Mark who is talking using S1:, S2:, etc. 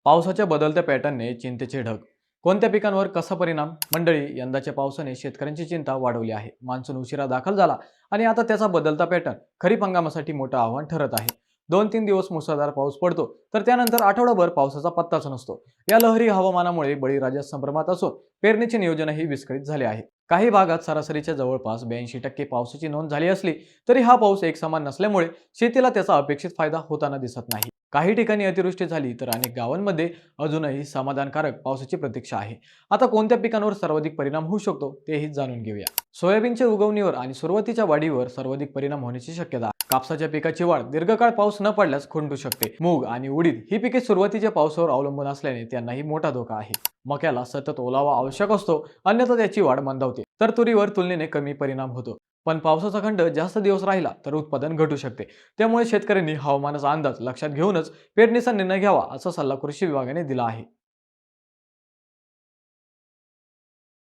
S1: पावसाच्या बदलत्या पॅटर्नने चिंतेचे ढग. कोणत्या पिकांवर कसा परिणाम? मंडळी, यंदाच्या पावसाने शेतकऱ्यांची चिंता वाढवली आहे. मान्सून उशिरा दाखल झाला आणि आता त्याचा बदलता पॅटर्न खरीप हंगामासाठी मोठं आव्हान ठरत आहे. 2-3 दिवस मुसळधार पाऊस पडतो, तर त्यानंतर आठवडाभर पावसाचा पत्ताच नसतो. या लहरी हवामानामुळे बळीराजा संभ्रमात असून पेरणीचे नियोजनही विस्कळीत झाले आहे. काही भागात सरासरीच्या जवळपास 82% पावसाची नोंद झाली असली तरी हा पाऊस एकसमान नसल्यामुळे शेतीला त्याचा अपेक्षित फायदा होताना दिसत नाही. काही ठिकाणी अतिवृष्टी झाली तर अनेक गावांमध्ये अजूनही समाधानकारक पावसाची प्रतीक्षा आहे. आता कोणत्या पिकांवर सर्वाधिक परिणाम होऊ शकतो तेही जाणून घेऊया. सोयाबीनच्या उगवणीवर आणि सुरुवातीच्या वाढीवर सर्वाधिक परिणाम होण्याची शक्यता आहे. कापसाच्या पिकाची वाढ दीर्घकाळ पाऊस न पडल्यास खुंटू शकते. मूग आणि उडीद ही पिके सुरुवातीच्या पावसावर अवलंबून असल्याने त्यांनाही मोठा धोका आहे. मक्याला सतत ओलावा आवश्यक असतो, अन्यथा त्याची वाढ मंदावते. तर तुरीवर तुलनेने कमी परिणाम होतो. पण पावसाचा खंड जास्त दिवस राहिला तर उत्पादन घटू शकते. त्यामुळे शेतकऱ्यांनी हवामानाचा अंदाज लक्षात घेऊनच पेरणीचा निर्णय घ्यावा, असा सल्ला कृषी विभागाने दिला आहे.